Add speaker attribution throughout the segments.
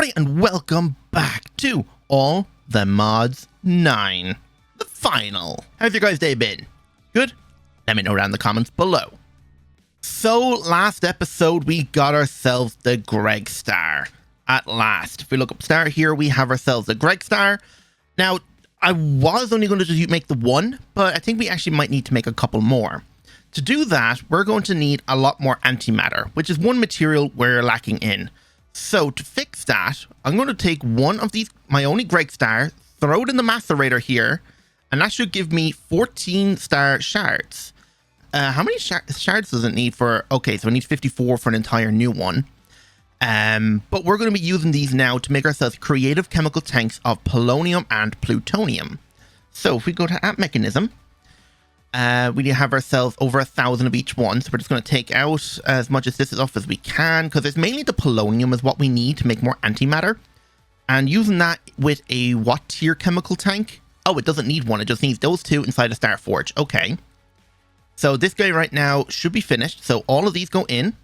Speaker 1: Hi and welcome back to All the Mods 9, the final. How's your guys' day been? Good? Let me know down in the comments below. So last episode we got ourselves the Gregstar. At last. If we look up Star here, we have ourselves the Gregstar. Now, I was only going to just make the one, but I think we actually might need to make a couple more. To do that, we're going to need a lot more antimatter, which is one material we're lacking in. So to fix that, I'm going to take one of these, my only Gregstar, throw it in the macerator here, and that should give me 14 star shards. How many shards does it need for? Okay, so it needs 54 for an entire new one. But we're going to be using these now to make ourselves creative chemical tanks of polonium and plutonium. So if we go to app mechanism, we need to have ourselves over 1,000 of each one. So we're just going to take out as much of this off as we can, because it's mainly the polonium is what we need to make more antimatter. And using that with a what tier chemical tank? Oh, it doesn't need one. It just needs those two inside a Star Forge. Okay. So this guy right now should be finished. So all of these go in.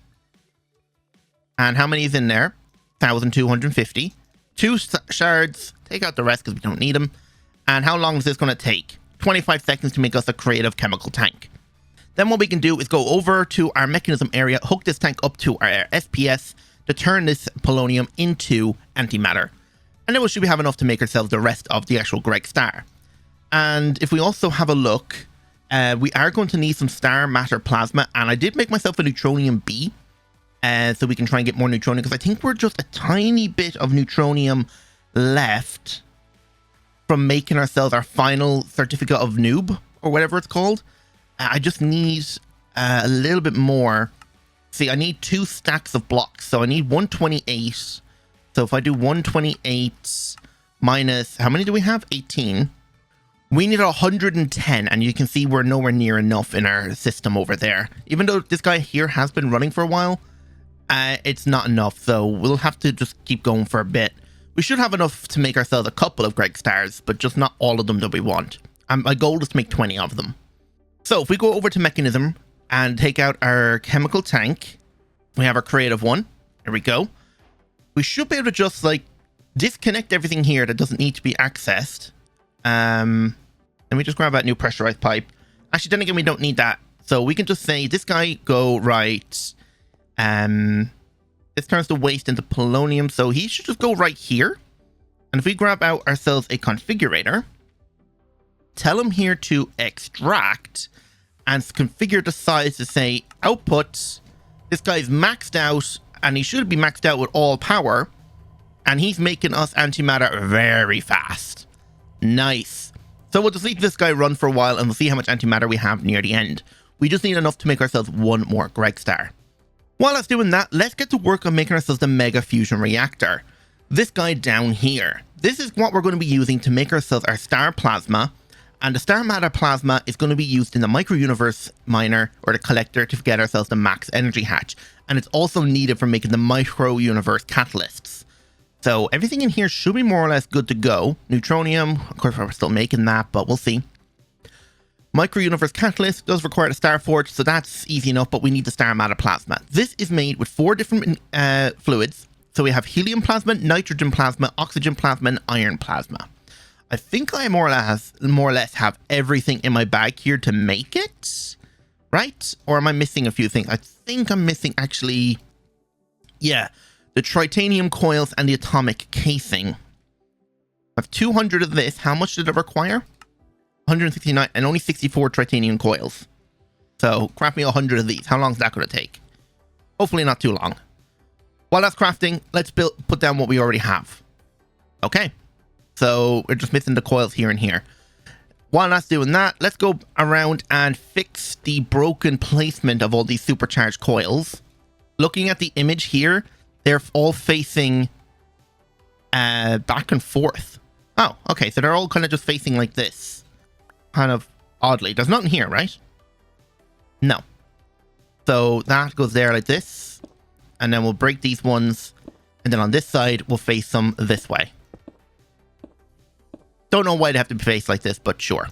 Speaker 1: And how many is in there? 1,250. 2 shards. Take out the rest because we don't need them. And how long is this going to take? 25 seconds to make us a creative chemical tank. Then what we can do is go over to our mechanism area, hook this tank up to our SPS to turn this polonium into antimatter. And then we should have enough to make ourselves the rest of the actual Gregstar. And if we also have a look, we are going to need some star matter plasma. And I did make myself a neutronium B. So we can try and get more neutronium, because I think we're just a tiny bit of neutronium left from making ourselves our final certificate of noob, or whatever it's called. I just need a little bit more. See, I need 2 stacks of blocks, so I need 128. So if I do 128 minus, how many do we have? 18. We need 110, and you can see we're nowhere near enough in our system over there. Even though this guy here has been running for a while, it's not enough, so we'll have to just keep going for a bit. We should have enough to make ourselves a couple of Gregstars, but just not all of them that we want. My goal is to make 20 of them. So if we go over to mechanism and take out our chemical tank, we have our creative one. There we go. We should be able to just like disconnect everything here that doesn't need to be accessed. Let me just grab that new pressurized pipe. Actually, then again, we don't need that. So we can just say this guy go right. This turns the waste into polonium, so he should just go right here. And if we grab out ourselves a configurator, tell him here to extract and configure the size to say output. This guy's maxed out, and he should be maxed out with all power. And he's making us antimatter very fast. Nice. So we'll just leave this guy run for a while, and we'll see how much antimatter we have near the end. We just need enough to make ourselves one more Gregstar. While that's doing that, let's get to work on making ourselves the Mega Fusion Reactor. This guy down here. This is what we're going to be using to make ourselves our Star Plasma. And the Star Matter Plasma is going to be used in the Micro Universe Miner, or the Collector, to get ourselves the Max Energy Hatch. And it's also needed for making the Micro Universe Catalysts. So everything in here should be more or less good to go. Neutronium, of course we're still making that, but we'll see. Micro Universe Catalyst does require a Star Forge, so that's easy enough, but we need the Star Matter Plasma. This is made with 4 different fluids. So we have helium plasma, nitrogen plasma, oxygen plasma, and iron plasma. I think I more or less have everything in my bag here to make it, right? Or am I missing a few things? I think I'm missing actually, yeah, the titanium coils and the atomic casing. I have 200 of this. How much did it require? 169 and only 64 titanium coils. So craft me 100 of these. How long is that going to take? Hopefully not too long. While that's crafting, let's put down what we already have. Okay. So we're just missing the coils here and here. While that's doing that, let's go around and fix the broken placement of all these supercharged coils. Looking at the image here, they're all facing back and forth. Oh, okay. So they're all kind of just facing like this. Kind of oddly. There's nothing here, right? No. So that goes there like this. And then we'll break these ones. And then on this side, we'll face them this way. Don't know why they have to be faced like this, but sure.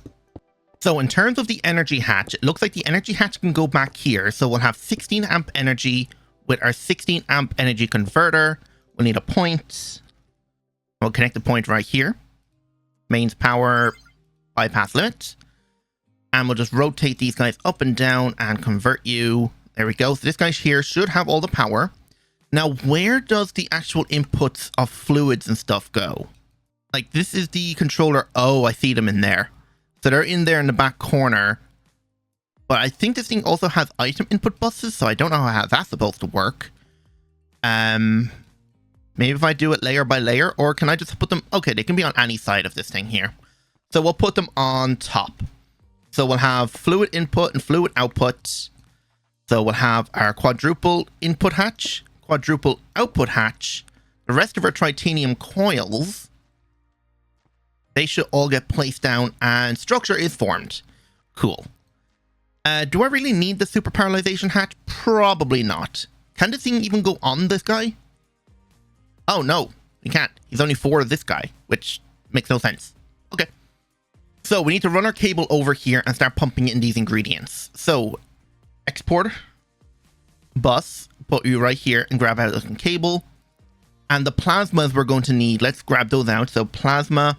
Speaker 1: So in terms of the energy hatch, it looks like the energy hatch can go back here. So we'll have 16 amp energy with our 16 amp energy converter. We'll need a point. We'll connect the point right here. Mains power, bypass limit. And we'll just rotate these guys up and down and convert you. There we go. So this guy here should have all the power. Now, where does the actual inputs of fluids and stuff go? Like, this is the controller. Oh, I see them in there. So they're in there in the back corner. But I think this thing also has item input buses, so I don't know how that's supposed to work. Maybe if I do it layer by layer, or can I just put them... Okay, they can be on any side of this thing here. So we'll put them on top. So we'll have fluid input and fluid output. So we'll have our quadruple input hatch, quadruple output hatch. The rest of our titanium coils, they should all get placed down and structure is formed. Cool. Do I really need the super paralyzation hatch? Probably not. Can this thing even go on this guy? Oh, no. He can't. He's only 4 of this guy, which makes no sense. Okay. So we need to run our cable over here and start pumping in these ingredients. So export bus, put you right here and grab out the cable. And the plasmas we're going to need, let's grab those out. So plasma,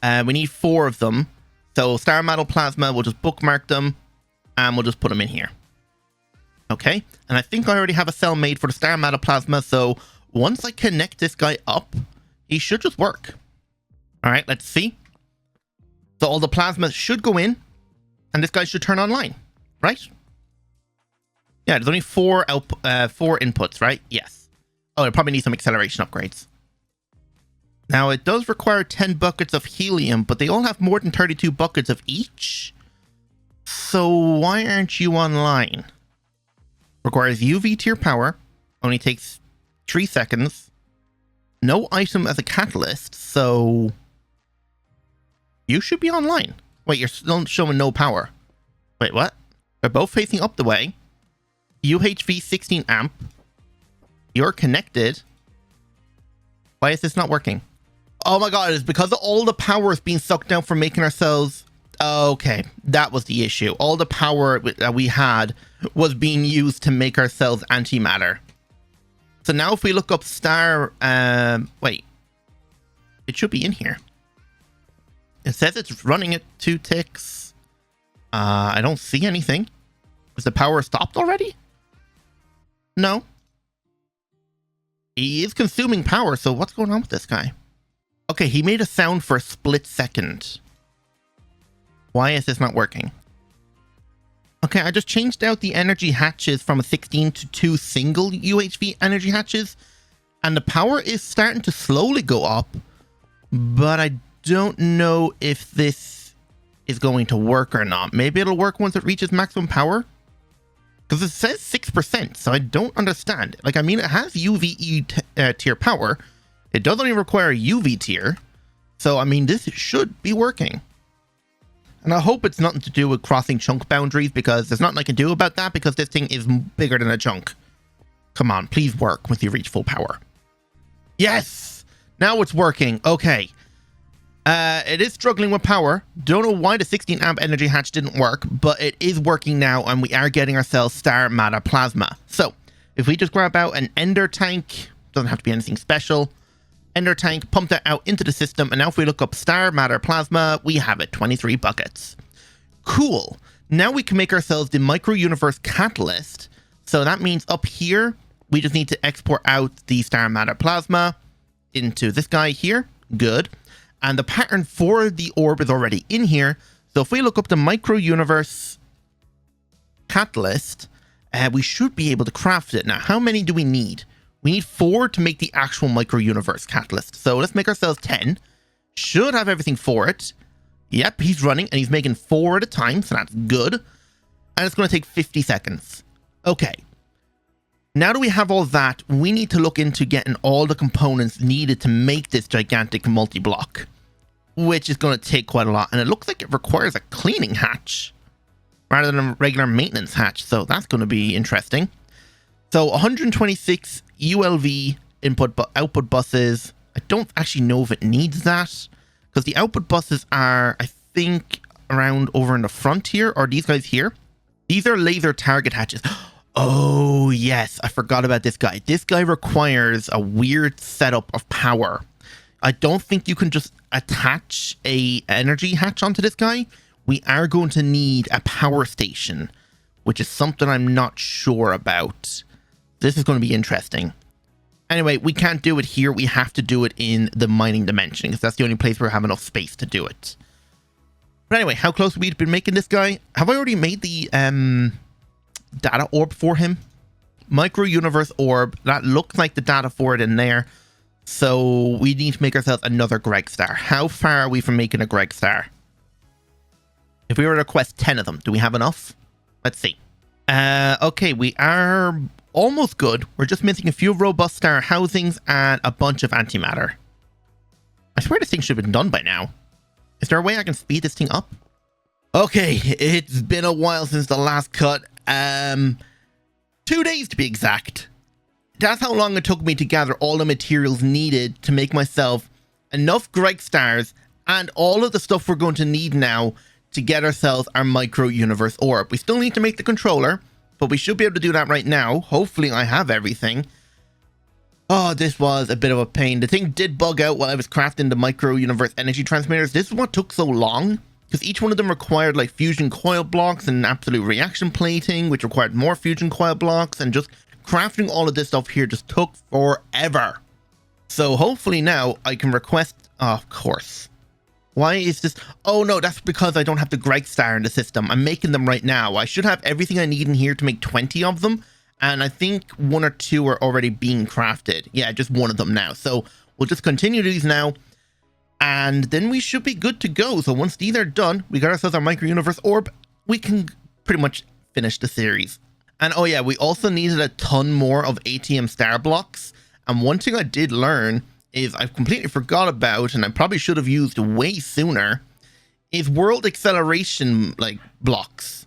Speaker 1: we need 4 of them. So star metal plasma, we'll just bookmark them and we'll just put them in here. Okay, and I think I already have a cell made for the star metal plasma. So once I connect this guy up, he should just work. All right, let's see. So all the plasma should go in and this guy should turn online, right? Yeah, there's only 4 inputs, right? Yes. Oh, it probably needs some acceleration upgrades. Now, it does require 10 buckets of helium, but they all have more than 32 buckets of each. So why aren't you online? Requires UV tier power. Only takes 3 seconds. No item as a catalyst, so... You should be online. Wait, you're still showing no power. Wait, what? They're both facing up the way. UHV 16 amp. You're connected. Why is this not working? Oh my god, it's because all the power is being sucked down from making ourselves... Okay, that was the issue. All the power that we had was being used to make ourselves antimatter. So now if we look up star... wait. It should be in here. It says it's running at 2 ticks. I don't see anything. Is the power stopped already? No. He is consuming power, so what's going on with this guy? Okay, he made a sound for a split second. Why is this not working? Okay, I just changed out the energy hatches from a 16 to 2 single UHV energy hatches. And the power is starting to slowly go up. But I don't know if this is going to work or not. Maybe it'll work once it reaches maximum power. Because it says 6%, so I don't understand. Like, I mean, it has UVE tier power. It does only require UV tier. So, I mean, this should be working. And I hope it's nothing to do with crossing chunk boundaries, because there's nothing I can do about that, because this thing is bigger than a chunk. Come on, please work once you reach full power. Yes! Now it's working. Okay. It is struggling with power. Don't know why the 16 amp energy hatch didn't work, but it is working now, and we are getting ourselves star matter plasma. So, if we just grab out an ender tank, doesn't have to be anything special. Ender tank, pump that out into the system, and now if we look up star matter plasma, we have it, 23 buckets. Cool. Now we can make ourselves the micro universe catalyst. So that means up here, we just need to export out the star matter plasma into this guy here. Good. And the pattern for the orb is already in here. So if we look up the micro universe catalyst, we should be able to craft it. Now, how many do we need? We need 4 to make the actual micro universe catalyst. So let's make ourselves 10. Should have everything for it. Yep, he's running and he's making 4 at a time. So that's good. And it's going to take 50 seconds. Okay. Now that we have all that, we need to look into getting all the components needed to make this gigantic multi-block, which is going to take quite a lot. And it looks like it requires a cleaning hatch rather than a regular maintenance hatch. So that's going to be interesting. So 126 ULV output buses. I don't actually know if it needs that, because the output buses are, I think, around over in the front here, or these guys here. These are laser target hatches. Oh, yes. I forgot about this guy. This guy requires a weird setup of power. I don't think you can just attach a energy hatch onto this guy. We are going to need a power station, which is something I'm not sure about. This is going to be interesting. Anyway, we can't do it here. We have to do it in the mining dimension, because that's the only place where we have enough space to do it. But anyway, how close have we been making this guy? Have I already made the data orb for him? Micro universe orb. That looks like the data for it in there. So we need to make ourselves another Gregstar. How far are we from making a Gregstar? If we were to request 10 of them, do we have enough? Let's see. Okay, we are almost good. We're just missing a few robust star housings and a bunch of antimatter. I swear this thing should have been done by now. Is there a way I can speed this thing up? Okay, it's been a while since the last cut. 2 days to be exact. That's how long it took me to gather all the materials needed to make myself enough Gregstars and all of the stuff we're going to need now to get ourselves our micro universe orb. We still need to make the controller, but we should be able to do that right now. Hopefully I have everything. Oh, this was a bit of a pain. The thing did bug out while I was crafting the micro universe energy transmitters. This is what took so long, because each one of them required like fusion coil blocks and absolute reaction plating, which required more fusion coil blocks, and just crafting all of this stuff here just took forever. So hopefully now I can request, oh, of course. Why is this? Oh no, that's because I don't have the Gregstar in the system. I'm making them right now. I should have everything I need in here to make 20 of them. And I think 1 or 2 are already being crafted. Yeah, just one of them now. So we'll just continue these now. And then we should be good to go. So once these are done, we got ourselves our micro universe orb. We can pretty much finish the series. And oh yeah, we also needed a ton more of ATM Star blocks. And one thing I did learn is I've completely forgot about, and I probably should have used way sooner, is world acceleration like blocks.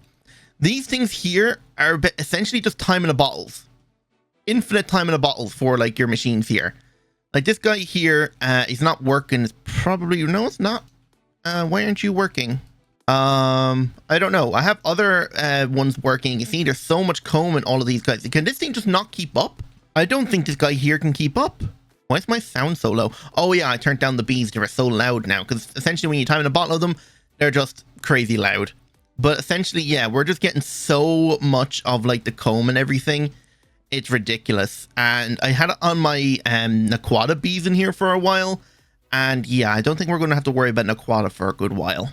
Speaker 1: These things here are essentially just time in the bottles. Infinite time in the bottles for like your machines here. Like this guy here, is not working. It's probably, no, it's not. Why aren't you working? I don't know. I have other ones working. You see, there's so much comb in all of these guys. Can this thing just not keep up? I don't think this guy here can keep up. Why is my sound so low? Oh yeah, I turned down the bees. They were so loud now, because essentially when you time in a bottle of them, they're just crazy loud. But essentially, yeah, we're just getting so much of like the comb and everything. It's ridiculous. And I had it on my Naquata bees in here for a while. And yeah, I don't think we're going to have to worry about Naquata for a good while.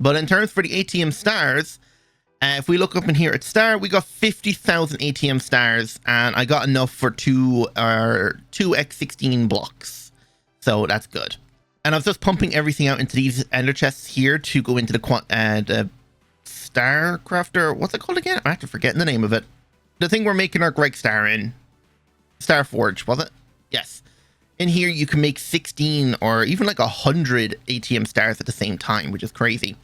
Speaker 1: But in terms for the ATM stars, if we look up in here at Star, we got 50,000 ATM stars, and I got enough for two X16 blocks. So that's good. And I was just pumping everything out into these ender chests here to go into the Star Crafter. What's it called again? I'm actually forgetting the name of it. The thing we're making our Gregstar in. Star Forge, was it? Yes. In here, you can make 16 or even like 100 ATM stars at the same time, which is crazy.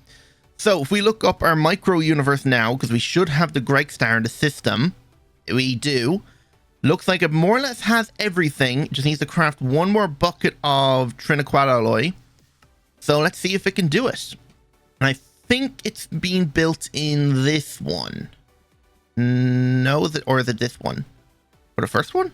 Speaker 1: So if we look up our micro universe now, because we should have the Gregstar in the system, we do. Looks like it more or less has everything. It just needs to craft one more bucket of Triniquat alloy. So let's see if it can do it. And I think it's being built in this one. No, is it, or is it this one? Or the first one?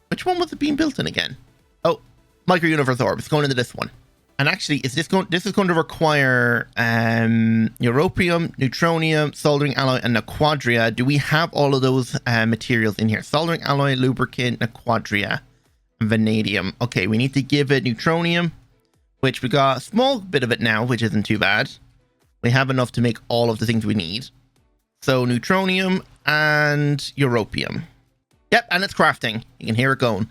Speaker 1: Which one was it being built in again? Oh, micro universe orb. It's going into this one. And actually, this is going to require europium, neutronium, soldering alloy, and Naquadria. Do we have all of those materials in here? Soldering alloy, lubricant, Naquadria, and vanadium. Okay, we need to give it neutronium, which we got a small bit of it now, which isn't too bad. We have enough to make all of the things we need. So neutronium and europium. Yep, and it's crafting. You can hear it going.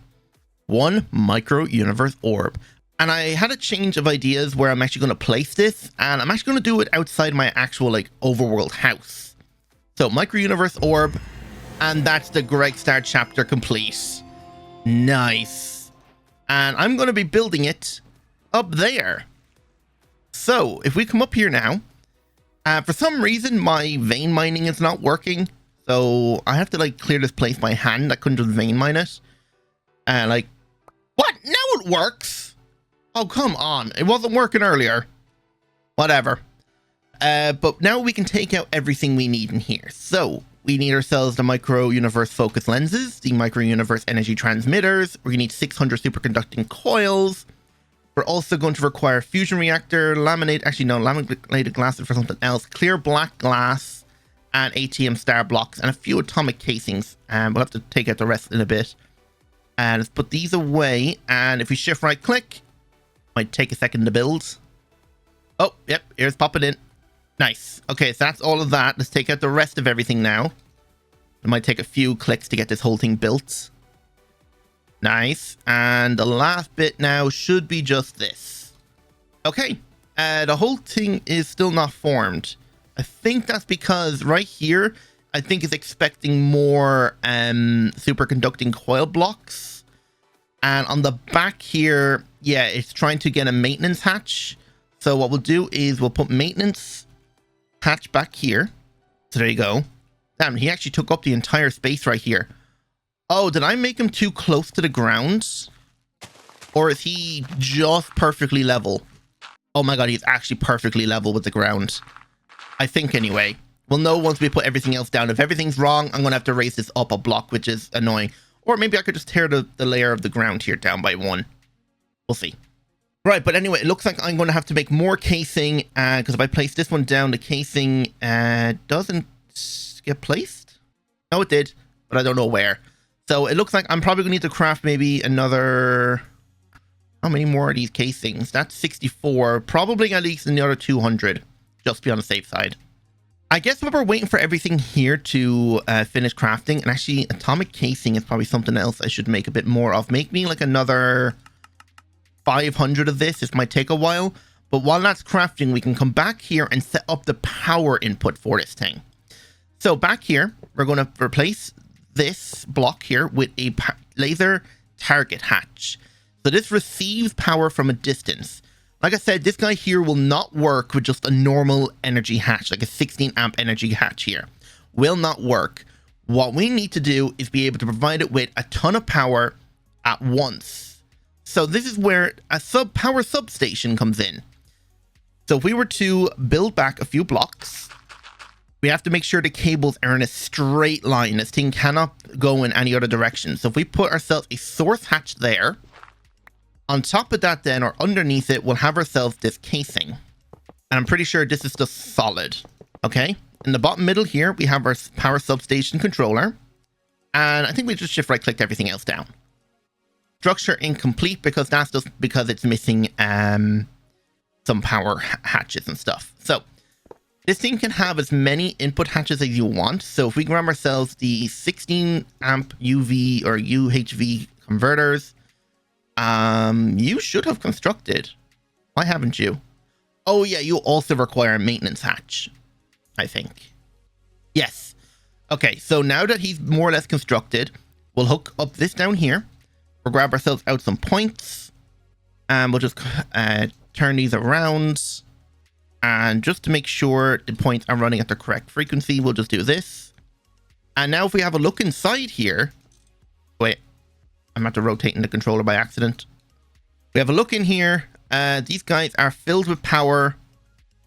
Speaker 1: One micro universe orb. And I had a change of ideas where I'm actually going to place this, and I'm actually going to do it outside my actual like overworld house. So micro universe orb, and that's the Gregstar chapter complete. Nice. And I'm going to be building it up there. So if we come up here now, for some reason my vein mining is not working. So I have to like clear this place by hand. I couldn't just vein mine it. And like, what? Now it works. Oh, come on. It wasn't working earlier. Whatever. But now we can take out everything we need in here. So we need ourselves the micro universe focus lenses, the micro universe energy transmitters. We're going to need 600 superconducting coils. We're also going to require fusion reactor, laminate, actually no, laminated glass for something else, clear black glass, and ATM Star blocks, and a few atomic casings. And we'll have to take out the rest in a bit. And let's put these away. And if we shift right click, might take a second to build. Oh, yep, here's popping in. Nice. Okay, so that's all of that. Let's take out the rest of everything now. It might take a few clicks to get this whole thing built. Nice. And the last bit now should be just this. Okay. The whole thing is still not formed. I think that's because right here, I think it's expecting more superconducting coil blocks. And on the back here, yeah, it's trying to get a maintenance hatch. So what we'll do is we'll put maintenance hatch back here. So there you go. Damn, he actually took up the entire space right here. Oh, did I make him too close to the ground? Or is he just perfectly level? Oh my god, he's actually perfectly level with the ground. I think anyway. We'll know once we put everything else down. If everything's wrong, I'm going to have to raise this up a block, which is annoying. Or maybe I could just tear the layer of the ground here down by 1. We'll see. Right, but anyway, it looks like I'm going to have to make more casing. Because if I place this one down, the casing doesn't get placed. No, it did, but I don't know where. So it looks like I'm probably going to need to craft maybe another... How many more are these casings? That's 64. Probably at least another 200. Just to be on the safe side. I guess we're waiting for everything here to finish crafting. And actually, atomic casing is probably something else I should make a bit more of. Make me like another 500 of this. This might take a while. But while that's crafting, we can come back here and set up the power input for this thing. So back here, we're going to replace this block here with a laser target hatch. So this receives power from a distance. Like I said, this guy here will not work with just a normal energy hatch, like a 16 amp energy hatch here. Will not work. What we need to do is be able to provide it with a ton of power at once. So this is where a power substation comes in. So if we were to build back a few blocks, we have to make sure the cables are in a straight line. This thing cannot go in any other direction. So if we put ourselves a source hatch there, on top of that then, or underneath it, we'll have ourselves this casing. And I'm pretty sure this is just solid. Okay? In the bottom middle here, we have our power substation controller. And I think we just shift right clicked everything else down. Structure incomplete because that's just because it's missing some power hatches and stuff. So this thing can have as many input hatches as you want. So if we grab ourselves the 16 amp UV or UHV converters, you should have constructed. Why haven't you? Oh yeah, you also require a maintenance hatch, I think. Yes. Okay, so now that he's more or less constructed, we'll hook up this down here. We'll grab ourselves out some points. And we'll just turn these around. And just to make sure the points are running at the correct frequency, we'll just do this. And now if we have a look inside here... Wait. I'm after rotating the controller by accident. We have a look in here. These guys are filled with power.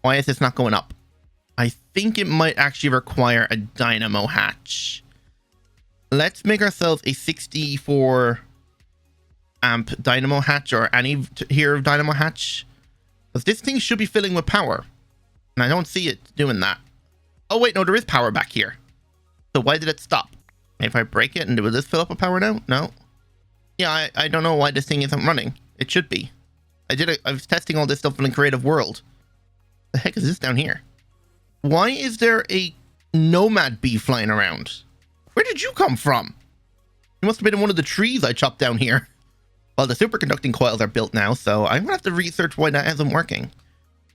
Speaker 1: Why is this not going up? I think it might actually require a dynamo hatch. Let's make ourselves a 64 amp dynamo hatch, or any here dynamo hatch. Because this thing should be filling with power. And I don't see it doing that. Oh wait, no, there is power back here. So why did it stop? If I break it, and will this fill up with power now? No. Yeah, I don't know why this thing isn't running. It should be. I was testing all this stuff in the creative world. The heck is this down here? Why is there a nomad bee flying around? Where did you come from? You must have been in one of the trees I chopped down here. Well, the superconducting coils are built now, so I'm gonna have to research why that isn't working.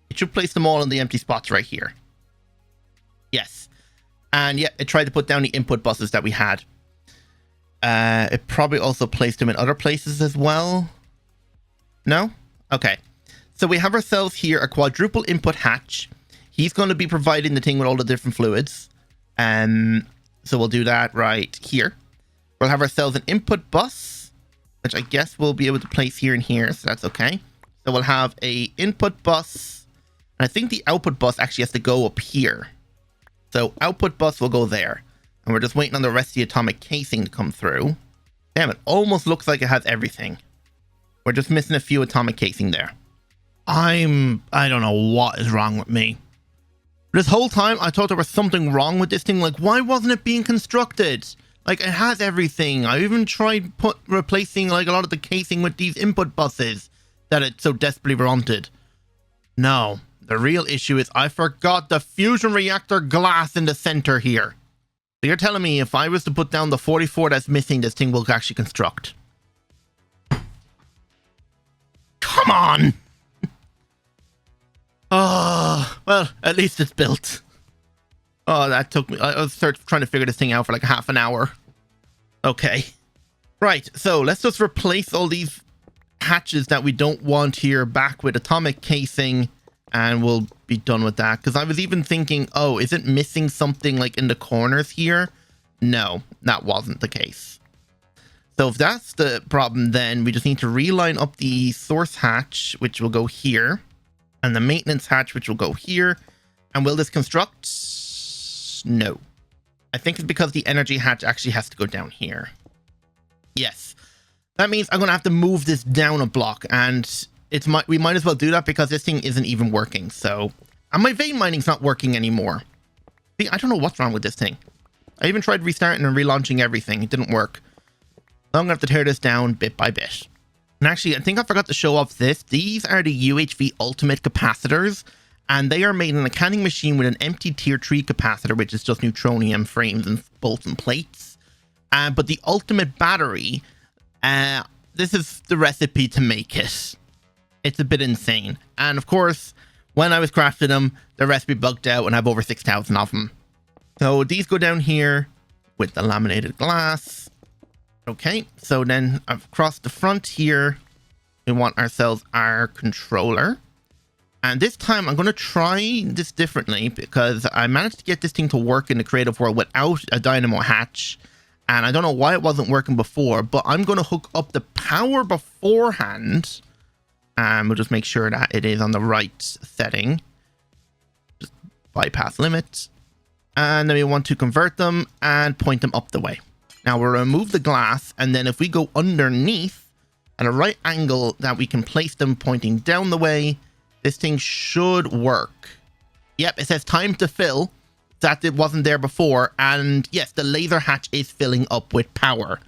Speaker 1: It should place them all in the empty spots right here. Yes. And yeah, it tried to put down the input buses that we had. It probably also placed them in other places as well. No? Okay. So we have ourselves here a quadruple input hatch. He's going to be providing the thing with all the different fluids. So we'll do that right here. We'll have ourselves an input bus, which I guess we'll be able to place here and here. So that's okay. So we'll have a input bus. And I think the output bus actually has to go up here. So output bus will go there. And we're just waiting on the rest of the atomic casing to come through. Damn, it almost looks like it has everything. We're just missing a few atomic casing there. I don't know what is wrong with me. This whole time, I thought there was something wrong with this thing. Like, why wasn't it being constructed? Like, it has everything. I even tried replacing, like, a lot of the casing with these input buses that it so desperately wanted. No, the real issue is I forgot the fusion reactor glass in the center here. So you're telling me if I was to put down the 44 that's missing, this thing will actually construct? Come on! Oh, well, at least it's built. Oh, that took me... I was trying to figure this thing out for like half an hour. Okay. Right, so let's just replace all these hatches that we don't want here back with atomic casing, and we'll be done with that. Because I was even thinking, oh, is it missing something like in the corners here? No, that wasn't the case. So if that's the problem, then we just need to reline up the source hatch, which will go here, and the maintenance hatch, which will go here. And will this construct? No. I think it's because the energy hatch actually has to go down here. Yes. That means I'm going to have to move this down a block, and we might as well do that because this thing isn't even working. So, and my vein mining's not working anymore. See, I don't know what's wrong with this thing. I even tried restarting and relaunching everything. It didn't work. So I'm going to have to tear this down bit by bit. And actually, I think I forgot to show off this. These are the UHV Ultimate capacitors, and they are made in a canning machine with an empty tier 3 capacitor, which is just neutronium frames and bolts and plates. But the Ultimate battery, this is the recipe to make it. It's a bit insane. And of course, when I was crafting them, the recipe bugged out and I have over 6,000 of them. So these go down here with the laminated glass. Okay, so then across the front here, we want ourselves our controller. And this time I'm going to try this differently because I managed to get this thing to work in the creative world without a dynamo hatch. And I don't know why it wasn't working before, but I'm going to hook up the power beforehand. And we'll just make sure that it is on the right setting. Just bypass limit. And then we want to convert them and point them up the way. Now we'll remove the glass, and then if we go underneath at a right angle that we can place them pointing down the way, this thing should work. Yep, it says time to fill. That it wasn't there before, and yes, the laser hatch is filling up with power.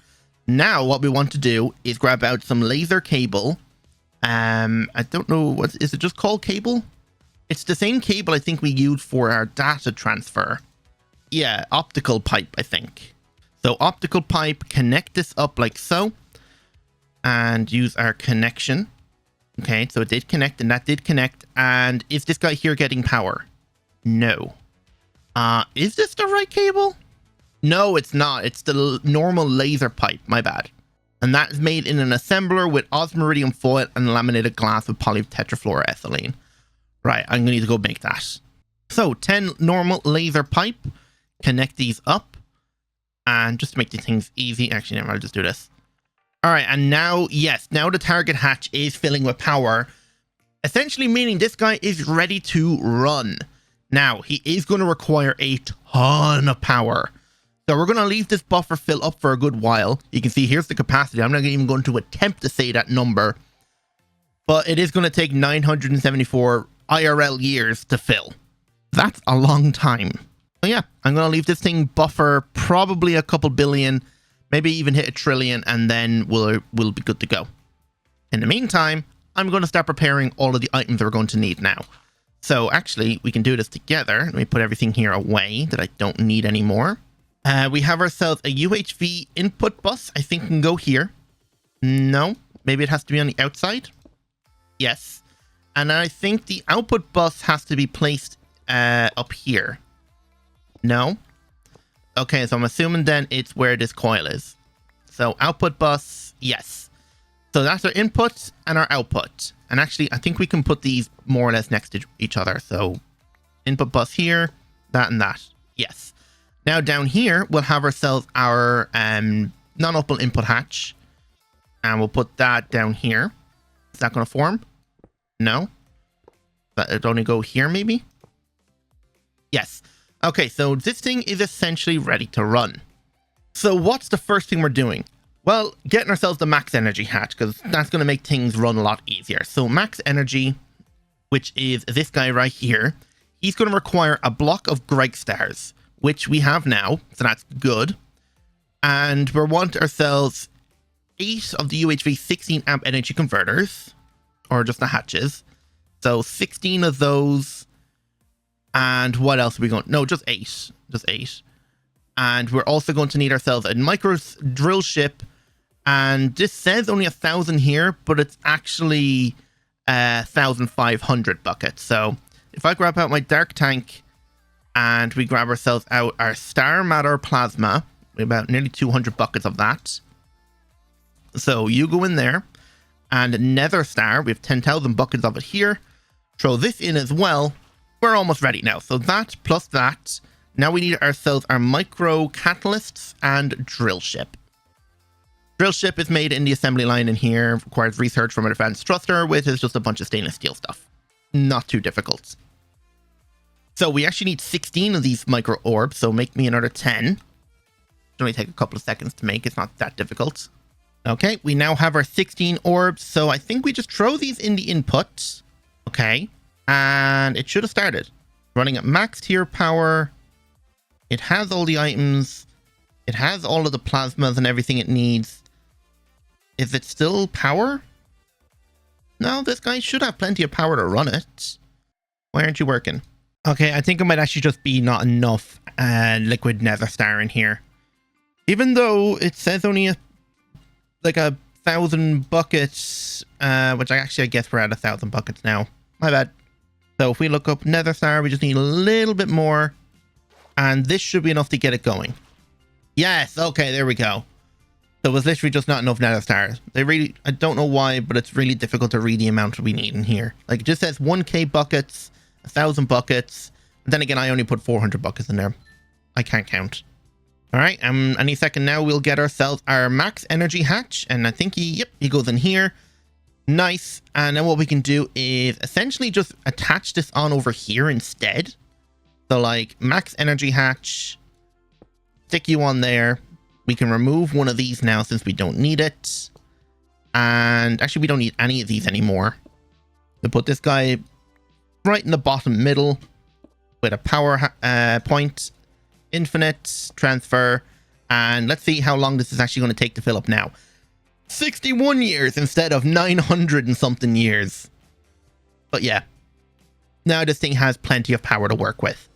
Speaker 1: Now what we want to do is grab out some laser cable. I don't know, what is it, just called cable? It's the same cable I think we used for our data transfer. Yeah, optical pipe, I think. So optical pipe, connect this up like so, and use our connection. Okay, so it did connect, and that did connect. And is this guy here getting power? No. Is this the right cable? No, it's not. It's the normal laser pipe. My bad. And that is made in an assembler with osmiridium foil and laminated glass with polytetrafluoroethylene. Right, I'm going to need to go make that. So 10 normal laser pipe. Connect these up. And just to make these things easy, actually, I'll just do this. All right, and now, yes, now the target hatch is filling with power, essentially meaning this guy is ready to run. Now, he is going to require a ton of power. So we're going to leave this buffer fill up for a good while. You can see here's the capacity. I'm not even going to attempt to say that number, but it is going to take 974 IRL years to fill. That's a long time. So yeah, I'm going to leave this thing buffer probably a couple billion, maybe even hit 1 trillion, and then we'll be good to go. In the meantime, I'm going to start preparing all of the items that we're going to need now. So actually, we can do this together. Let me put everything here away that I don't need anymore. We have ourselves a UHV input bus. I think can go here. No, maybe it has to be on the outside. Yes. And I think the output bus has to be placed up here. No. Okay, so I'm assuming then it's where this coil is. So output bus, yes. So that's our input and our output. And actually, I think we can put these more or less next to each other. So input bus here, that and that. Yes. Now down here, we'll have ourselves our non-open input hatch. And we'll put that down here. Is that going to form? No. But it'll only go here maybe? Yes. Okay, so this thing is essentially ready to run. So what's the first thing we're doing? Well, getting ourselves the max energy hatch, because that's going to make things run a lot easier. So max energy, which is this guy right here, he's going to require a block of Gregstars, which we have now, so that's good. And we want ourselves 8 of the UHV 16 amp energy converters, or just the hatches. So 16 of those. And what else are we going? No, just 8. Just 8. And we're also going to need ourselves a micro drill ship. And this says only 1,000 here, but it's actually 1,500 buckets. So if I grab out my dark tank and we grab ourselves out our star matter plasma, about nearly 200 buckets of that. So you go in there, and nether star, we have 10,000 buckets of it here. Throw this in as well. We're almost ready now. So that plus that. Now we need ourselves our micro catalysts and drill ship. Drill ship is made in the assembly line in here. Requires research from an advanced thruster, which is just a bunch of stainless steel stuff. Not too difficult. So we actually need 16 of these micro orbs. So make me another 10. It'll only take a couple of seconds to make. It's not that difficult. Okay, we now have our 16 orbs. So I think we just throw these in the input. Okay. And it should have started. Running at max tier power. It has all the items. It has all of the plasmas and everything it needs. Is it still power? No, this guy should have plenty of power to run it. Why aren't you working? Okay, I think it might actually just be not enough liquid nether star in here. Even though it says only like 1,000 buckets, which I guess we're at 1,000 buckets now. My bad. So if we look up nether star, we just need a little bit more. And this should be enough to get it going. Yes, okay, there we go. So it was literally just not enough nether stars. I don't know why, but it's really difficult to read the amount we need in here. Like it just says 1k buckets, 1,000 buckets. But then again, I only put 400 buckets in there. I can't count. All right, any second now we'll get ourselves our max energy hatch. And I think he goes in here. Nice. And then what we can do is essentially just attach this on over here instead. So like max energy hatch, stick you on there. We can remove one of these now since we don't need it. And actually we don't need any of these anymore. We'll put this guy right in the bottom middle with a power point, infinite transfer. And let's see how long this is actually going to take to fill up now. 61 years instead of 900 and something years. But yeah, now this thing has plenty of power to work with.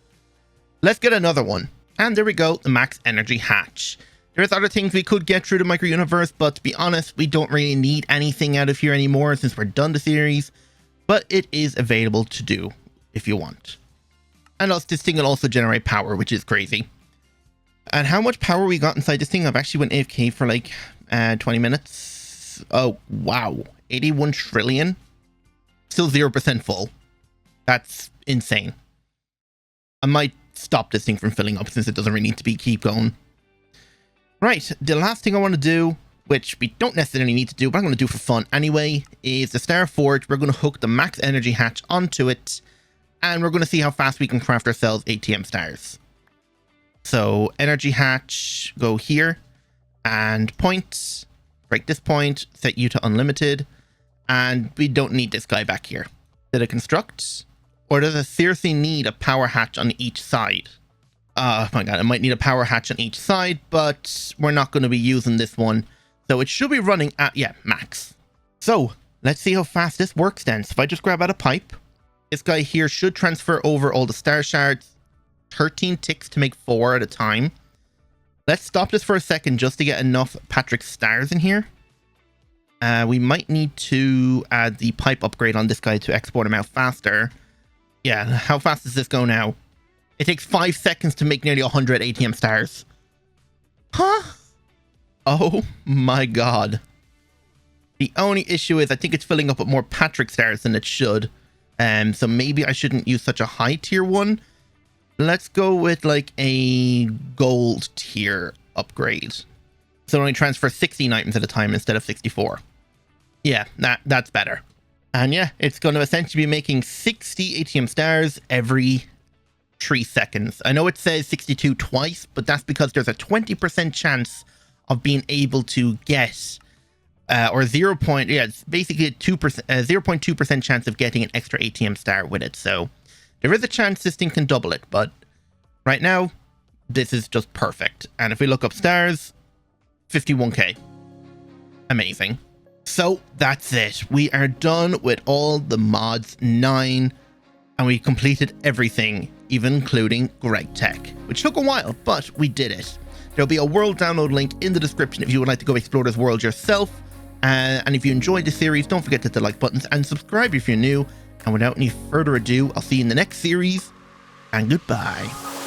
Speaker 1: Let's get another one. And there we go, the max energy hatch. There's other things we could get through the micro universe, but to be honest, we don't really need anything out of here anymore since we're done the series. But it is available to do if you want. And also, this thing will also generate power, which is crazy. And how much power we got inside this thing? I've actually went AFK for like 20 minutes. Oh, wow. 81 trillion. Still 0% full. That's insane. I might stop this thing from filling up since it doesn't really need to keep going. Right, the last thing I want to do, which we don't necessarily need to do, but I'm going to do for fun anyway, is the Star Forge. We're going to hook the max energy hatch onto it, and we're going to see how fast we can craft ourselves ATM Stars. So, energy hatch, go here, and point, break this point, set you to unlimited, and we don't need this guy back here. Did it construct? Or does it seriously need a power hatch on each side? Oh my god, it might need a power hatch on each side, but we're not going to be using this one. So it should be running at, yeah, max. So let's see how fast this works then. So if I just grab out a pipe, this guy here should transfer over all the star shards. 13 ticks to make 4 at a time. Let's stop this for a second just to get enough Patrick stars in here. We might need to add the pipe upgrade on this guy to export him out faster. Yeah, how fast does this go now? It takes 5 seconds to make nearly 100 ATM stars. Huh? Oh my god. The only issue is I think it's filling up with more Patrick stars than it should. So maybe I shouldn't use such a high tier one. Let's go with like a gold tier upgrade. So it only transfers 16 items at a time instead of 64. Yeah, that's better. And yeah, it's going to essentially be making 60 ATM stars every 3 seconds. I know it says 62 twice, but that's because there's a 20% chance of being able to get or 0. Yeah, it's basically a 0.2% chance of getting an extra ATM Star with it. So there is a chance this thing can double it, but right now this is just perfect. And if we look up stars, 51k. Amazing. So that's it. We are done with all the mods 9, and we completed everything, even including Greg Tech, which took a while, but we did it. There'll be a world download link in the description if you would like to go explore this world yourself. And if you enjoyed the series, don't forget to hit the like buttons and subscribe if you're new. And without any further ado, I'll see you in the next series, and goodbye.